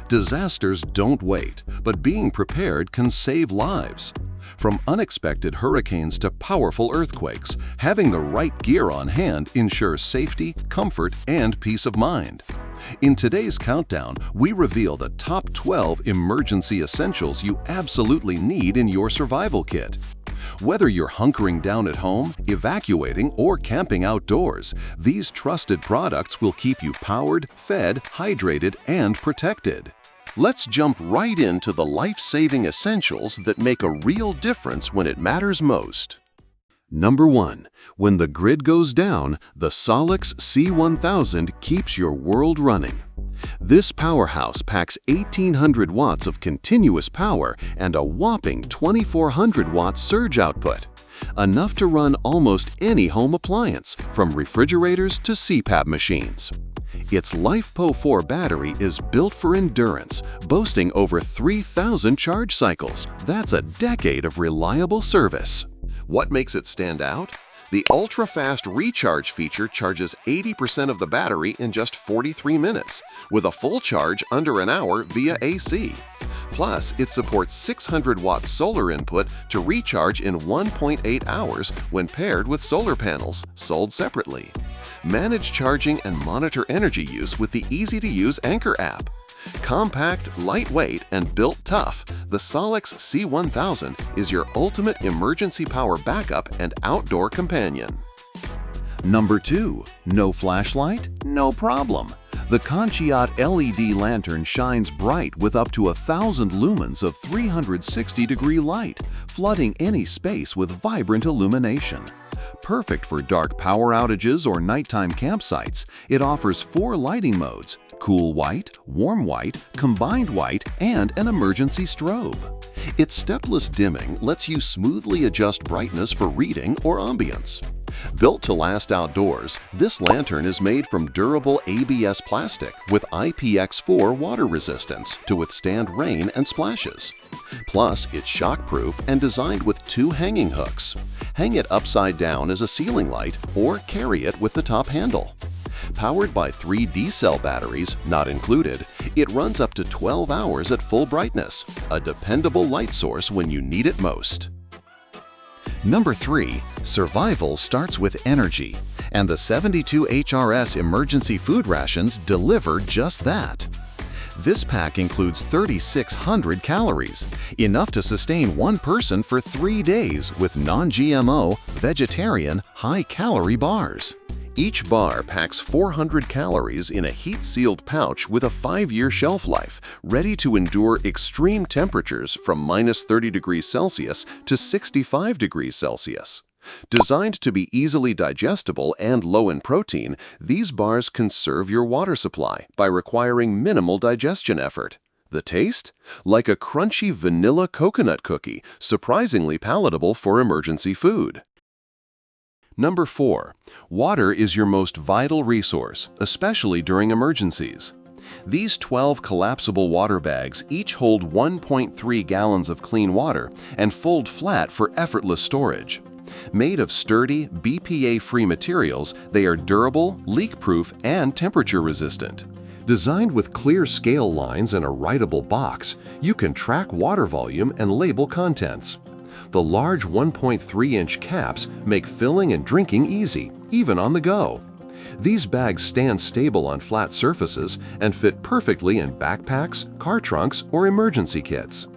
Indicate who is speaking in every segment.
Speaker 1: Disasters don't wait, but being prepared can save lives. From unexpected hurricanes to powerful earthquakes, having the right gear on hand ensures safety, comfort, and peace of mind. In today's countdown, we reveal the top 12 emergency essentials you absolutely need in your survival kit. Whether you're hunkering down at home, evacuating, or camping outdoors, these trusted products will keep you powered, fed, hydrated, and protected. Let's jump right into the life-saving essentials that make a real difference when it matters most. Number 1. When the grid goes down, the SOLIX C1000 keeps your world running. This powerhouse packs 1,800 watts of continuous power and a whopping 2,400 watts surge output, enough to run almost any home appliance, from refrigerators to CPAP machines. Its LiFePO4 battery is built for endurance, boasting over 3,000 charge cycles. That's a decade of reliable service. What makes it stand out? The ultra-fast recharge feature charges 80% of the battery in just 43 minutes, with a full charge under an hour via AC. Plus, it supports 600-watt solar input to recharge in 1.8 hours when paired with solar panels, sold separately. Manage charging and monitor energy use with the easy-to-use Anker app. Compact, lightweight, and built tough, the SOLIX C1000 is your ultimate emergency power backup and outdoor companion. Number 2. No flashlight? No problem. The Consciot LED Lantern shines bright with up to 1,000 lumens of 360-degree light, flooding any space with vibrant illumination. Perfect for dark power outages or nighttime campsites, it offers 4 lighting modes: cool white, warm white, combined white, and an emergency strobe. Its stepless dimming lets you smoothly adjust brightness for reading or ambience. Built to last outdoors, this lantern is made from durable ABS plastic with IPX4 water resistance to withstand rain and splashes. Plus, it's shockproof and designed with 2 hanging hooks. Hang it upside down as a ceiling light or carry it with the top handle. Powered by 3 D-cell batteries, not included, it runs up to 12 hours at full brightness, a dependable light source when you need it most. Number 3. Survival starts with energy, and the 72 HRS Emergency Food rations deliver just that. This pack includes 3,600 calories, enough to sustain one person for 3 days with non-GMO, vegetarian, high-calorie bars. Each bar packs 400 calories in a heat-sealed pouch with a 5-year shelf life, ready to endure extreme temperatures from -30 degrees Celsius to 65 degrees Celsius. Designed to be easily digestible and low in protein, these bars conserve your water supply by requiring minimal digestion effort. The taste? Like a crunchy vanilla coconut cookie, surprisingly palatable for emergency food. Number 4. Water is your most vital resource, especially during emergencies. These 12 collapsible water bags each hold 1.3 gallons of clean water and fold flat for effortless storage. Made of sturdy, BPA-free materials, they are durable, leak-proof, and temperature-resistant. Designed with clear scale lines and a writable box, you can track water volume and label contents. The large 1.3-inch caps make filling and drinking easy, even on the go. These bags stand stable on flat surfaces and fit perfectly in backpacks, car trunks, or emergency kits.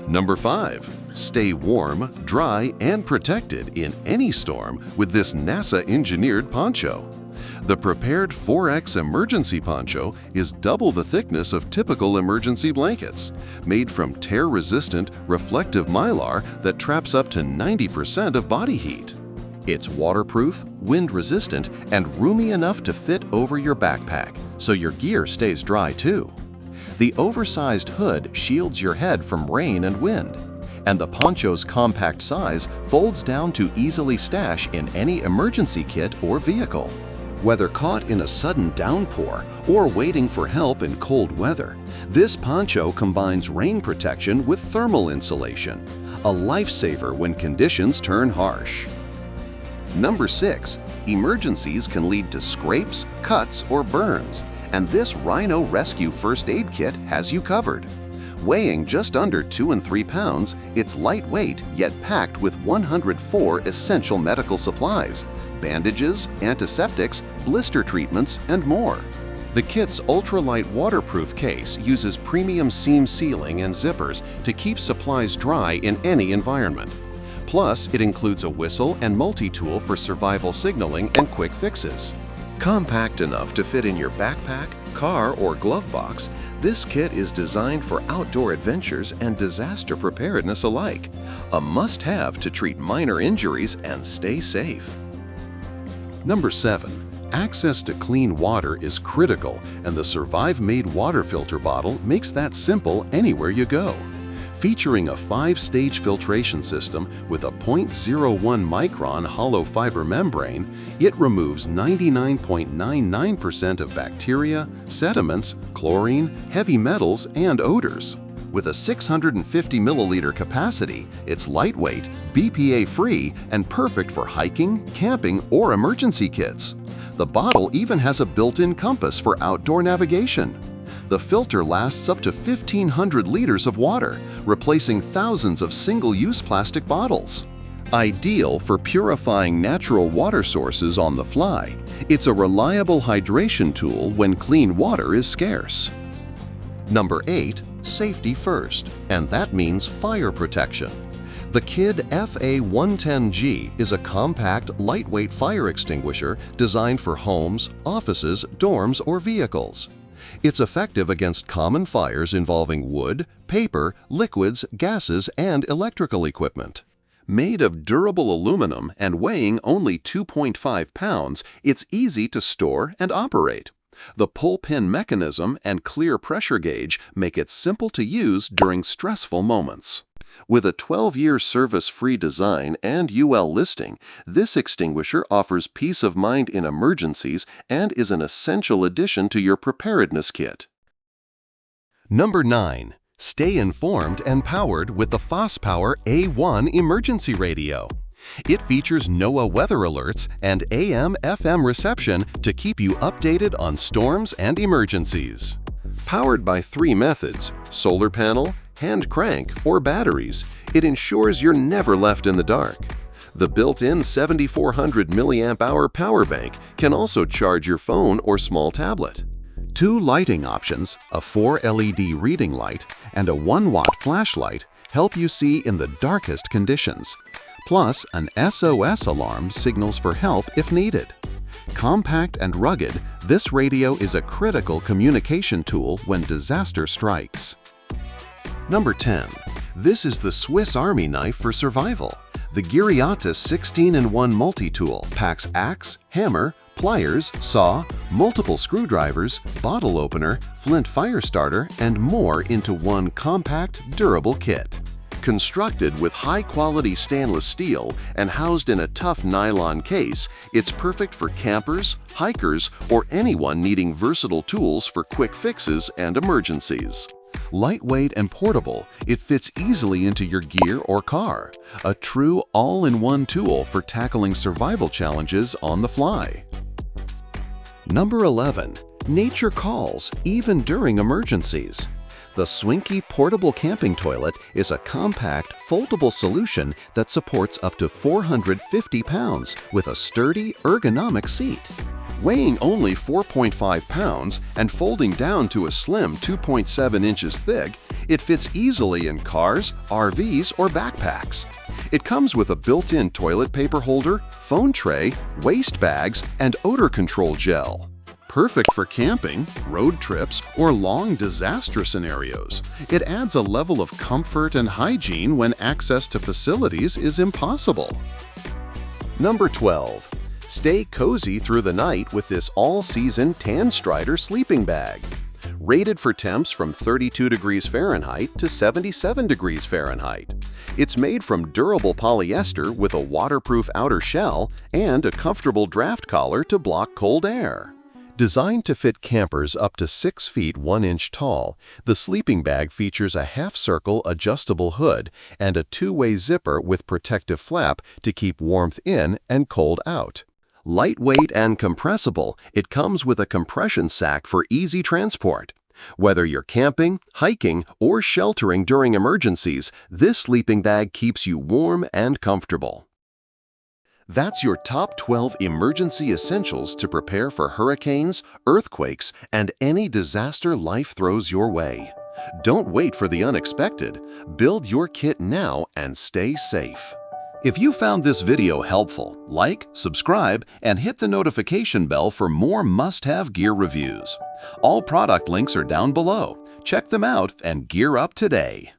Speaker 1: Number 5. Stay warm, dry, and protected in any storm with this NASA-engineered poncho. The PREPARED4X Emergency Poncho is double the thickness of typical emergency blankets, made from tear-resistant, reflective mylar that traps up to 90% of body heat. It's waterproof, wind-resistant, and roomy enough to fit over your backpack, so your gear stays dry too. The oversized hood shields your head from rain and wind, and the poncho's compact size folds down to easily stash in any emergency kit or vehicle. Whether caught in a sudden downpour or waiting for help in cold weather, this poncho combines rain protection with thermal insulation, a lifesaver when conditions turn harsh. Number 6. Emergencies can lead to scrapes, cuts, or burns, and this RHINO Rescue First Aid Kit has you covered. Weighing just under 2 and 3 pounds, it's lightweight yet packed with 104 essential medical supplies, bandages, antiseptics, blister treatments, and more. The kit's ultralight waterproof case uses premium seam sealing and zippers to keep supplies dry in any environment. Plus, it includes a whistle and multi-tool for survival signaling and quick fixes. Compact enough to fit in your backpack, car, or glove box, this kit is designed for outdoor adventures and disaster preparedness alike. A must-have to treat minor injuries and stay safe. Number 7. Access to clean water is critical, and the SurviMate water filter bottle makes that simple anywhere you go. Featuring a 5-stage filtration system with a 0.01 micron hollow fiber membrane, it removes 99.99% of bacteria, sediments, chlorine, heavy metals, and odors. With a 650 milliliter capacity, it's lightweight, BPA-free, and perfect for hiking, camping, or emergency kits. The bottle even has a built-in compass for outdoor navigation. The filter lasts up to 1,500 liters of water, replacing thousands of single-use plastic bottles. Ideal for purifying natural water sources on the fly, it's a reliable hydration tool when clean water is scarce. Number 8. Safety first, and that means fire protection. The Kidde FA110G is a compact, lightweight fire extinguisher designed for homes, offices, dorms, or vehicles. It's effective against common fires involving wood, paper, liquids, gases, and electrical equipment. Made of durable aluminum and weighing only 2.5 pounds, it's easy to store and operate. The pull-pin mechanism and clear pressure gauge make it simple to use during stressful moments. With a 12-year service-free design and UL listing, this extinguisher offers peace of mind in emergencies and is an essential addition to your preparedness kit. Number 9. Stay informed and powered with the FosPower A1 emergency radio. It features NOAA weather alerts and AM/FM reception to keep you updated on storms and emergencies. Powered by 3 methods: solar panel, hand crank, or batteries, it ensures you're never left in the dark. The built-in 7,400 mAh power bank can also charge your phone or small tablet. 2 lighting options, a 4 LED reading light and a 1-watt flashlight, help you see in the darkest conditions. Plus, an SOS alarm signals for help if needed. Compact and rugged, this radio is a critical communication tool when disaster strikes. Number 10. This is the Swiss Army knife for survival. The Giriatis 16-in-1 multi-tool packs axe, hammer, pliers, saw, multiple screwdrivers, bottle opener, flint fire starter, and more into one compact, durable kit. Constructed with high-quality stainless steel and housed in a tough nylon case, it's perfect for campers, hikers, or anyone needing versatile tools for quick fixes and emergencies. Lightweight and portable, it fits easily into your gear or car. A true all-in-one tool for tackling survival challenges on the fly. Number 11. Nature calls, even during emergencies. The Sckee portable camping toilet is a compact, foldable solution that supports up to 450 pounds with a sturdy, ergonomic seat. Weighing only 4.5 pounds and folding down to a slim 2.7 inches thick, it fits easily in cars, RVs, or backpacks. It comes with a built-in toilet paper holder, phone tray, waste bags, and odor control gel. Perfect for camping, road trips, or long disaster scenarios. It adds a level of comfort and hygiene when access to facilities is impossible. Number 12. Stay cozy through the night with this all-season TANSTRIDER Sleeping Bag. Rated for temps from 32 degrees Fahrenheit to 77 degrees Fahrenheit. It's made from durable polyester with a waterproof outer shell and a comfortable draft collar to block cold air. Designed to fit campers up to 6 feet 1 inch tall, the sleeping bag features a half-circle adjustable hood and a 2-way zipper with protective flap to keep warmth in and cold out. Lightweight and compressible, it comes with a compression sack for easy transport. Whether you're camping, hiking, or sheltering during emergencies, this sleeping bag keeps you warm and comfortable. That's your top 12 emergency essentials to prepare for hurricanes, earthquakes, and any disaster life throws your way. Don't wait for the unexpected. Build your kit now and stay safe. If you found this video helpful, like, subscribe, and hit the notification bell for more must-have gear reviews. All product links are down below. Check them out and gear up today.